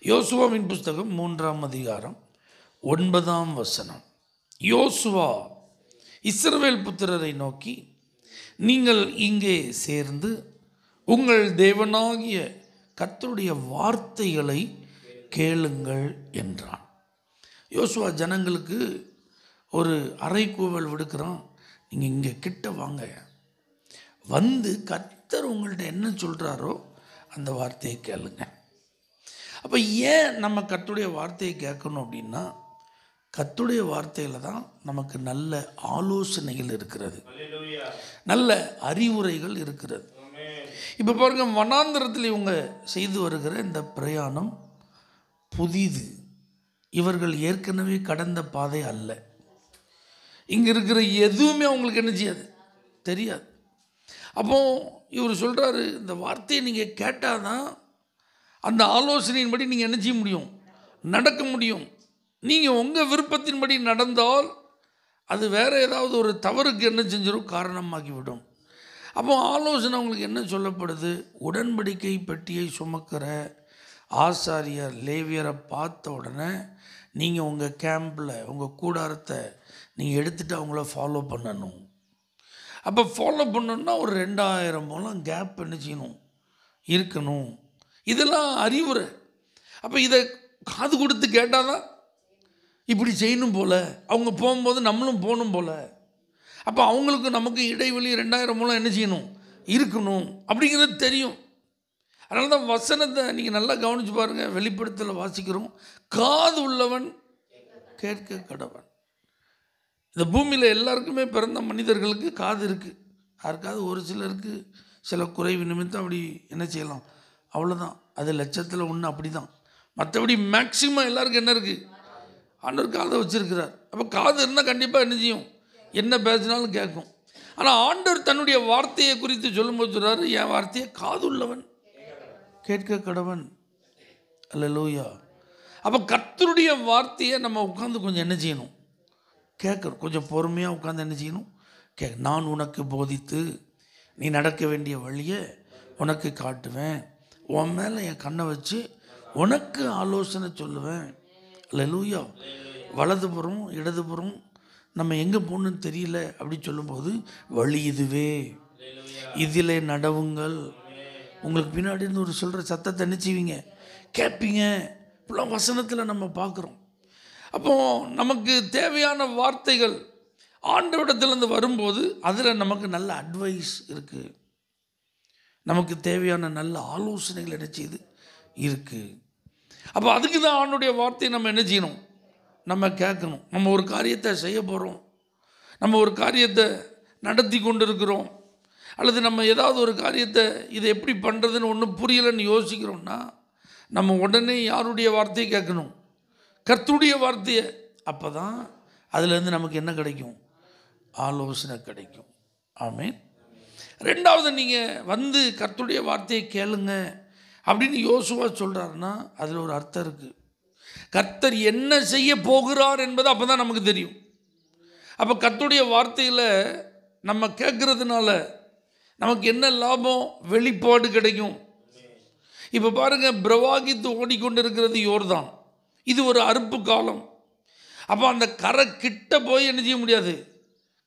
யோசுவாவின் புஸ்தகம் 3ஆம் அதிகாரம் 9ஆம் வசனம். யோசுவா இஸ்ரவேல் புத்திரரை நோக்கி, நீங்கள் இங்கே சேர்ந்து உங்கள் தேவனாகிய கர்த்தருடைய வார்த்தைகளை கேளுங்கள் என்றான். யோசுவா ஜனங்களுக்கு ஒரு அறைகூவல் விடுக்கிறான். நீங்கள் இங்கே கிட்ட வாங்க, வந்து கர்த்தர் உங்கள்கிட்ட என்ன சொல்கிறாரோ அந்த வார்த்தையை கேளுங்க. அப்போ ஏன் நம்ம கர்த்தருடைய வார்த்தையை கேட்கணும் அப்படின்னா, கர்த்தருடைய வார்த்தையில் தான் நமக்கு நல்ல ஆலோசனைகள் இருக்கிறது, நல்ல அறிவுரைகள் இருக்கிறது. இப்போ பாருங்க, வனாந்திரத்தில் இவங்க செய்து வருகிற இந்த பிரயாணம் புதிது. இவர்கள் ஏற்கனவே கடந்த பாதை அல்ல. இங்கே இருக்கிற எதுவுமே அவங்களுக்கு என்ன செய்யாது, தெரியாது. அப்போ இவர் சொல்கிறாரு, இந்த வார்த்தையை நீங்கள் கேட்டால் தான் அந்த ஆலோசனையின்படி நீங்கள் என்ன செய்ய முடியும், நடக்க முடியும். நீங்கள் உங்கள் விருப்பத்தின்படி நடந்தால் அது வேறு ஏதாவது ஒரு தவறுக்கு என்ன செஞ்சிடும், காரணமாகிவிடும். அப்போ ஆலோசனை உங்களுக்கு என்ன சொல்லப்படுது, உடன்படிக்கை பெட்டியை சுமக்கிற ஆசாரியர் லேவியரை பார்த்த உடனே நீங்கள் உங்கள் கேம்பில் உங்கள் கூடாரத்தை நீங்கள் எடுத்துகிட்டு அவங்கள ஃபாலோ பண்ணணும். அப்போ ஃபாலோ பண்ணணுன்னா ஒரு 2000 மூலம் கேப் என்ன செய்யணும், இருக்கணும். இதெல்லாம் அறிவுரை. அப்போ இதை காது கொடுத்து கேட்டால் தான் இப்படி செய்யணும் போல், அவங்க போகும்போது நம்மளும் போகணும் போல். அப்போ அவங்களுக்கு நமக்கு இடைவெளி 2000 மூலம் என்ன செய்யணும், இருக்கணும் அப்படிங்கிறது தெரியும். அதனால தான் வசனத்தை நீங்கள் நல்லா கவனித்து பாருங்கள். வெளிப்படுத்தல வாசிக்கிறோம், காது உள்ளவன் கேட்க கடவன். இந்த பூமியில் எல்லாருக்குமே பிறந்த மனிதர்களுக்கு காது இருக்குது. யாருக்காவது ஒரு சிலருக்கு சில குறைவு நிமித்தம் அப்படி என்ன செய்யலாம், அவ்வளோதான். அது லட்சத்தில் ஒன்று அப்படி தான். மற்றபடி மேக்சிமம் எல்லாருக்கும் என்ன இருக்குது, ஆண்டவர் காதை வச்சுருக்கிறார். அப்போ காது இருந்தால் கண்டிப்பாக என்ன செய்யும், என்ன பேசினாலும் கேட்கும். ஆனால் ஆண்டவர் தன்னுடைய வார்த்தையை குறித்து சொல்லும்போது சொல்கிறாரு, என் வார்த்தையை காது உள்ளவன் கேட்க கடவன். அல்லேலூயா. அப்போ கர்த்தருடைய வார்த்தையை நம்ம உட்காந்து கொஞ்சம் என்ன செய்யணும், கேட்கணும். கொஞ்சம் பொறுமையாக உட்காந்து என்ன செய்யணும், நான் உனக்கு போதித்து நீ நடக்க வேண்டிய வழியை உனக்கு காட்டுவேன், உன் மேலே என் கண்ணை வச்சு உனக்கு ஆலோசனை சொல்லுவேன். அல்லேலூயா. வலதுபுறம் இடதுபுறம் நம்ம எங்கே போகணுன்னு தெரியல அப்படி சொல்லும்போது, வழி இதுவே, இதில் நடவுங்கள். உங்களுக்கு பின்னாடி இருந்து ஒரு சொல்கிற சத்தத்தை நினச்சிவிங்க, கேட்பீங்க. இப்பெல்லாம் வசனத்தில் நம்ம பார்க்குறோம். அப்போது நமக்கு தேவையான வார்த்தைகள் ஆண்டவரிடத்துலேருந்து வரும்போது அதில் நமக்கு நல்ல அட்வைஸ் இருக்குது, நமக்கு தேவையான நல்ல ஆலோசனைகள் என்ன செய்யுது இருக்குது. அப்போ அதுக்கு தான் ஆண்டவருடைய வார்த்தையை நம்ம என்ன செய்யணும், நம்ம கேட்கணும். நம்ம ஒரு காரியத்தை செய்ய போகிறோம், நம்ம ஒரு காரியத்தை நடத்தி கொண்டு இருக்கிறோம், அல்லது நம்ம ஏதாவது ஒரு காரியத்தை இதை எப்படி பண்ணுறதுன்னு ஒன்றும் புரியலைன்னு யோசிக்கிறோம்னா, நம்ம உடனே யாருடைய வார்த்தையை கேட்கணும், கர்த்தருடைய வார்த்தையை. அப்போ தான் அதுலேருந்து நமக்கு என்ன கிடைக்கும், ஆலோசனை கிடைக்கும். ஆமென். ரெண்டாவது, நீங்கள் வந்து கர்த்தருடைய வார்த்தையை கேளுங்க அப்படின்னு யோசுவா சொல்கிறாருன்னா அதில் ஒரு அர்த்தம் இருக்குது. கர்த்தர் என்ன செய்ய போகிறார் என்பது அப்போ தான் நமக்கு தெரியும். அப்போ கர்த்தருடைய வார்த்தையில் நம்ம கேட்குறதுனால நமக்கு என்ன லாபம், வெளிப்பாடு கிடைக்கும். இப்போ பாருங்கள், பிரவாகித்து ஓடிக்கொண்டு இருக்கிறது யோர்தான். இது ஒரு அறுப்பு காலம். அப்போ அந்த கரை கிட்ட போய் என்ன செய்ய முடியாது,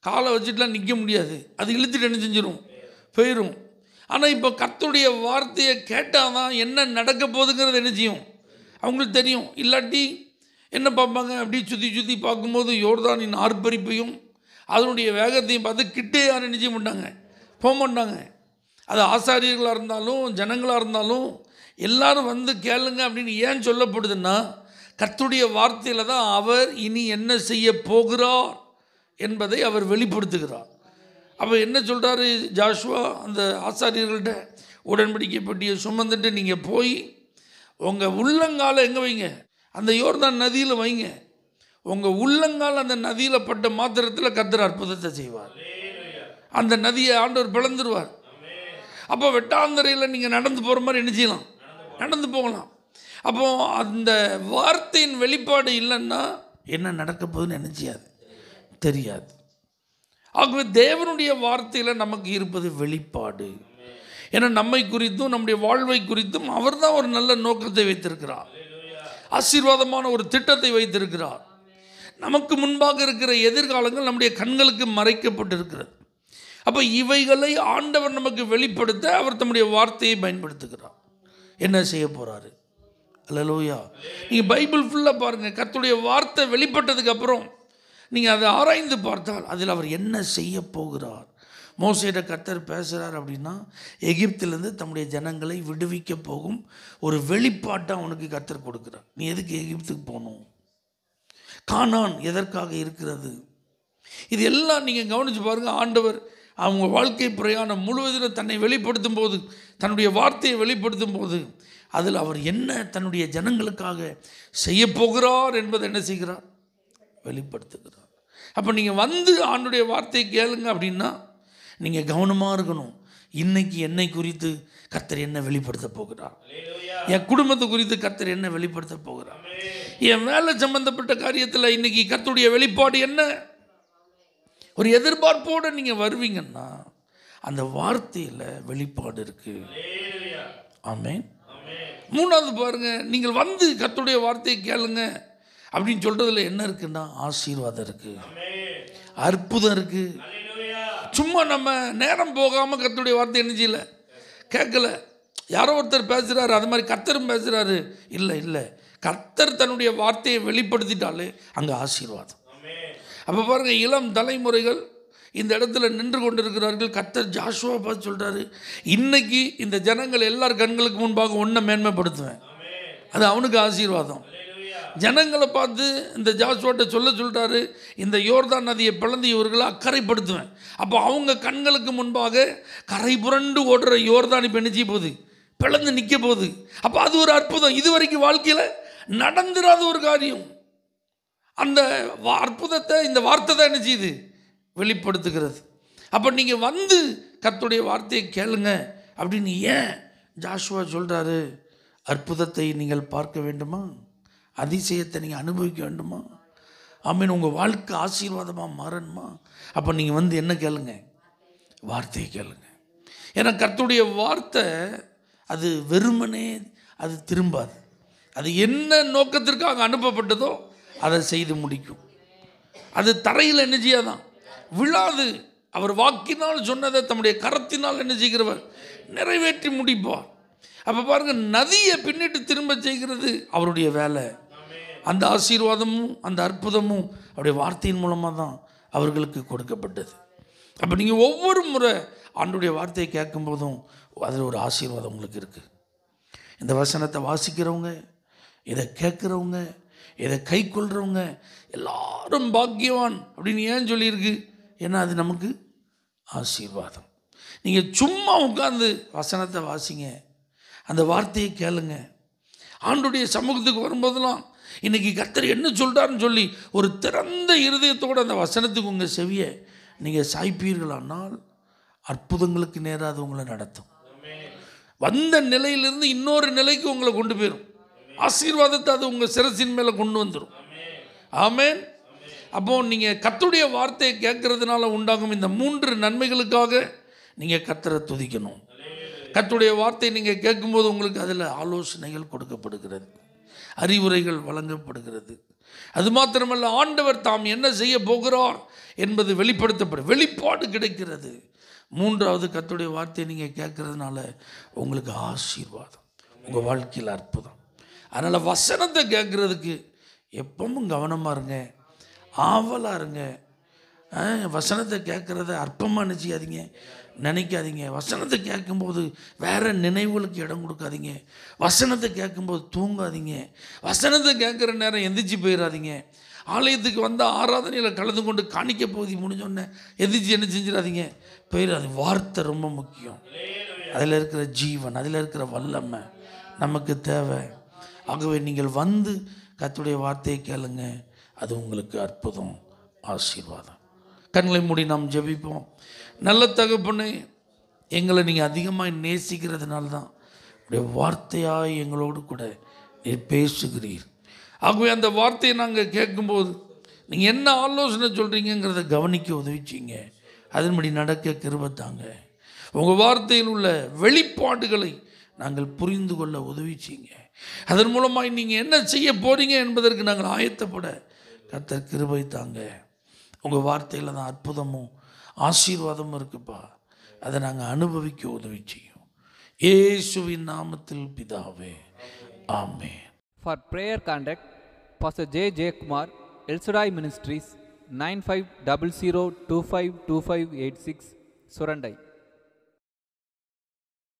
காலை வச்சுட்டுலாம் நிற்க முடியாது, அது இழுத்துட்டு என்ன செஞ்சிடும், போயிடும். ஆனால் இப்போ கர்த்தருடைய வார்த்தையை கேட்டால் தான் என்ன நடக்க போகுதுங்கிறது என்ன செய்யும், அவங்களுக்கு தெரியும். இல்லாட்டி என்ன பார்ப்பாங்க, அப்படி சுற்றி சுற்றி பார்க்கும்போது யோர்தானின் ஆர்ப்பரிப்பையும் அதனுடைய வேகத்தையும் பார்த்து கிட்டே யாரும் என்ன செய்ய மாட்டாங்க, போக மாட்டாங்க. அது ஆசாரியர்களாக இருந்தாலும் ஜனங்களாக இருந்தாலும் எல்லாரும் வந்து கேளுங்க அப்படின்னு ஏன் சொல்லப்படுதுன்னா, கர்த்தருடைய வார்த்தையில் தான் அவர் இனி என்ன செய்ய போகிறார் என்பதை அவர் வெளிப்படுத்துகிறார். அப்போ என்ன சொல்கிறாரு ஜாஷுவா அந்த ஆசாரியர்கள்ட்ட, உடன்படிக்கை பெட்டியை சுமந்துட்டு நீங்கள் போய் உங்கள் உள்ளங்கால எங்கே வைங்க, அந்த யோர்தான் நதியில் வைங்க. உங்கள் உள்ளங்கால் அந்த நதியில் பட்ட மாத்திரத்தில் கர்த்தர் அற்புதத்தை செய்வார். அந்த நதியை ஆண்டவர் பிளந்துருவார். அப்போ வெட்டாந்தரையில் நீங்கள் நடந்து போகிற மாதிரி என்ன செய்யலாம், நடந்து போகலாம். அப்போது அந்த வார்த்தையின் வெளிப்பாடு இல்லைன்னா என்ன நடக்க போகுதுன்னு என்ன செய்யாது, தெரியாது. ஆகவே தேவனுடைய வார்த்தையில் நமக்கு இருப்பது வெளிப்பாடு. ஏன்னா நம்மை குறித்தும் நம்முடைய வாழ்வை குறித்தும் அவர் தான் ஒரு நல்ல நோக்கத்தை வைத்திருக்கிறார். ஆசீர்வாதமான ஒரு திட்டத்தை வைத்திருக்கிறார். நமக்கு முன்பாக இருக்கிற எதிர்காலங்கள் நம்முடைய கண்களுக்கு மறைக்கப்பட்டிருக்கிறது. அப்போ இவைகளை ஆண்டவர் நமக்கு வெளிப்படுத்த அவர் தம்முடைய வார்த்தையை பயன்படுத்துகிறார். என்ன செய்ய போகிறாரு? அல்லேலூயா. நீங்கள் பைபிள் ஃபுல்லாக பாருங்கள். கர்த்தருடைய வார்த்தை வெளிப்பட்டதுக்கு அப்புறம் நீங்கள் அதை ஆராய்ந்து பார்த்தால் அதில் அவர் என்ன செய்ய போகிறார். மோசேயிட கர்த்தர் பேசுகிறார் அப்படின்னா எகிப்திலேருந்து தம்முடைய ஜனங்களை விடுவிக்க போகும் ஒரு வெளிப்பாட்டை அவனுக்கு கர்த்தர் கொடுக்குறார். நீ எதுக்கு எகிப்துக்கு போகணும்? கானான் எதற்காக இருக்கிறது? இது எல்லாம் நீங்கள் கவனித்து பாருங்கள். ஆண்டவர் அவங்க வாழ்க்கை பிரயாணம் முழுவதிலும் தன்னை வெளிப்படுத்தும் போது, தன்னுடைய வார்த்தையை வெளிப்படுத்தும் போது அதில் அவர் என்ன தன்னுடைய ஜனங்களுக்காக செய்ய போகிறார் என்பதை என்ன செய்கிறார்? வெளிப்படுத்துகிறார். அப்போ நீங்கள் வந்து ஆண்டுடைய வார்த்தையை கேளுங்க அப்படின்னா நீங்கள் கவனமாக இருக்கணும். இன்னைக்கு என்னை குறித்து கர்த்தர் என்ன வெளிப்படுத்த போகிறார், என் குடும்பத்தை குறித்து கர்த்தர் என்ன வெளிப்படுத்த போகிறார், என் வேலை சம்பந்தப்பட்ட காரியத்தில் இன்னைக்கு கர்த்தருடைய வெளிப்பாடு என்ன. ஒரு எதிர்பார்ப்போடு நீங்கள் வருவீங்கன்னா அந்த வார்த்தையில் வெளிப்பாடு இருக்கு. ஆமென். மூணாவது பாருங்க, நீங்கள் வந்து கர்த்தருடைய வார்த்தையை கேளுங்க அப்படின்னு சொல்றதுல என்ன இருக்குன்னா ஆசீர்வாதம் இருக்கு, அற்புதம் இருக்கு. சும்மா நம்ம நேரம் போகாமல் கர்த்தருடைய வார்த்தை என்ன செய்யல, கேட்கல. யாரோ ஒருத்தர் பேசுகிறாரு, அது மாதிரி கர்த்தரும் பேசுகிறாரு. இல்லை, கர்த்தர் தன்னுடைய வார்த்தையை வெளிப்படுத்திட்டாலே அங்கே ஆசீர்வாதம். அப்போ பாருங்கள், இளம் தலைமுறைகள் இந்த இடத்துல நின்று கொண்டிருக்கிறார்கள். கர்த்தர் ஜாஷுவா பார்த்து சொல்கிறாரு, இன்னைக்கு இந்த ஜனங்கள் எல்லார் கண்களுக்கு முன்பாக ஒன்றை மேன்மைப்படுத்துவேன். அது அவனுக்கு ஆசீர்வாதம். ஜனங்களை பார்த்து இந்த ஜாஷுவாட்ட சொல்லிட்டாரு, இந்த யோர்தான் நதியை பிளந்து இவர்களை அக்கறைப்படுத்துவேன். அப்போ அவங்க கண்களுக்கு முன்பாக கரை புரண்டு ஓடுற யோர்தான் இப்போ என்ன செய்ய போகுது? பிளந்து நிற்க போகுது. அப்போ அது ஒரு அற்புதம். இதுவரைக்கும் வாழ்க்கையில் நடந்துராத ஒரு காரியம். அந்த அற்புதத்தை இந்த வார்த்தை தான் என்ன செய்யுது? வெளிப்படுத்துகிறது. அப்போ நீங்கள் வந்து கர்த்தருடைய வார்த்தையை கேளுங்க அப்படின்னு ஏன் ஜாஷுவா சொல்கிறாரு? அற்புதத்தை நீங்கள் பார்க்க வேண்டுமா? அதிசயத்தை நீங்கள் அனுபவிக்க வேண்டுமா? ஆமீன். உங்கள் வாழ்க்கை ஆசீர்வாதமாக மாறணுமா? அப்போ நீங்கள் வந்து என்ன கேளுங்க? வார்த்தையை கேளுங்க. ஏன்னா கர்த்தருடைய வார்த்தை அது வெறுமனே அது திரும்பாது. அது என்ன நோக்கத்திற்காக அனுப்பப்பட்டதோ அதை செய்து முடிக்கும். அது தரையில் என்ன செய்யாதான்? விழாது. அவர் வாக்கினால் சொன்னதை தம்முடைய கரத்தினால் என்ன செய்கிறவர்? நிறைவேற்றி முடிப்பார். அப்போ பாருங்கள், நதியை பின்னிட்டு திரும்ப செய்கிறது அவருடைய வேலை. அந்த ஆசீர்வாதமும் அந்த அற்புதமும் அவருடைய வார்த்தையின் மூலமாக தான் அவர்களுக்கு கொடுக்கப்பட்டது. அப்போ நீங்கள் ஒவ்வொரு முறை ஆண்டுடைய வார்த்தையை கேட்கும்போதும் அதில் ஒரு ஆசீர்வாதம் உங்களுக்கு இருக்குது. இந்த வசனத்தை வாசிக்கிறவங்க, இதை கேட்குறவங்க, இதை கை கொள்கிறவங்க எல்லாரும் பாக்கியவான் அப்படின்னு ஏன் சொல்லியிருக்கு? ஏன்னா அது நமக்கு ஆசீர்வாதம். நீங்கள் சும்மா உட்கார்ந்து வசனத்தை வாசிங்க, அந்த வார்த்தையை கேளுங்க. ஆண்டுடைய சமூகத்துக்கு வரும்போதெல்லாம் இன்றைக்கி கர்த்தர் என்ன சொல்கிறாருன்னு சொல்லி ஒரு திறந்த இருதயத்தோடு அந்த வசனத்துக்கு உங்கள் செவியை நீங்கள் சாய்ப்பீர்களானால் அற்புதங்களுக்கு நேராக அது உங்களை நடத்தும். வந்த நிலையிலிருந்து இன்னொரு நிலைக்கு உங்களை கொண்டு போயிடும். ஆசீர்வாதத்தை அது உங்கள் சிரசின் மேலே கொண்டு வந்துடும். ஆமென். அப்போது நீங்கள் கர்த்தருடைய வார்த்தையை கேட்கறதுனால உண்டாகும் இந்த 3 நன்மைகளுக்காக நீங்கள் கர்த்தரை துதிக்கணும். கர்த்தருடைய வார்த்தையை நீங்கள் கேட்கும்போது உங்களுக்கு அதில் ஆலோசனைகள் கொடுக்கப்படுகிறது, அறிவுரைகள் வழங்கப்படுகிறது. அது மாத்திரமல்ல, ஆண்டவர் தாம் என்ன செய்ய போகிறார் என்பது வெளிப்பாடு கிடைக்கிறது. 3வது, கர்த்தருடைய வார்த்தையை நீங்கள் கேட்கறதுனால உங்களுக்கு ஆசீர்வாதம், உங்கள் வாழ்க்கையில் அற்புதம். அதனால் வசனத்தை கேட்குறதுக்கு எப்பவும் கவனமாக இருங்க, ஆவலாக இருங்க. வசனத்தை கேட்குறத அற்பமாக நினைக்காதீங்க. வசனத்தை கேட்கும்போது வேறு நினைவுகளுக்கு இடம் கொடுக்காதீங்க. வசனத்தை கேட்கும்போது தூங்காதீங்க. வசனத்தை கேட்குற நேரம் எந்திரிச்சு போயிடாதீங்க. ஆலயத்துக்கு வந்தால் ஆராதனையில் கலந்து கொண்டு காணிக்க பகுதி முடிஞ்சோடனே எந்திரிச்சு என்ன செஞ்சிடாதீங்க, போயிடாது. வார்த்தை ரொம்ப முக்கியம். அதில் இருக்கிற ஜீவன், அதில் இருக்கிற வல்லமை நமக்கு தேவை. ஆகவே நீங்கள் வந்து கர்த்தருடைய வார்த்தையை கேளுங்க, அது உங்களுக்கு அற்புதம், ஆசீர்வாதம். கண்களை மூடி நாம் ஜெபிப்போம். நல்ல தகப்பனே, எங்களை நீங்கள் அதிகமாக நேசிக்கிறதுனால தான் உடைய வார்த்தையாய் எங்களோடு கூட நீர் பேசுகிறீர். ஆகவே அந்த வார்த்தையை நாங்கள் கேட்கும்போது நீங்கள் என்ன ஆலோசனை சொல்கிறீங்கிறத கவனிக்க உதவிச்சிங்க. அதன்படி நடக்க கிருபை தாங்க. உங்கள் வார்த்தையில் உள்ள வெளிப்பாடுகளை நாங்கள் புரிந்து கொள்ள உதவிச்சிங்க. அதன் மூலமாக நீங்கள் என்ன செய்ய போறீங்க என்பதற்கு நாங்கள் ஆயத்தப்பட கர்த்தர் கிருபை தாங்க. உங்கள் வார்த்தையில் தான் அற்புதமும் ஆசீர்வாதமும் இருக்குப்பா. அதை நாங்கள் அனுபவிக்க உதவி செய்யும். இயேசுவின் நாமத்தில் பிதாவே, ஆமென். For prayer contact, Pastor J. Kumar, El Shaddai Ministries, 9500252586, Surandai.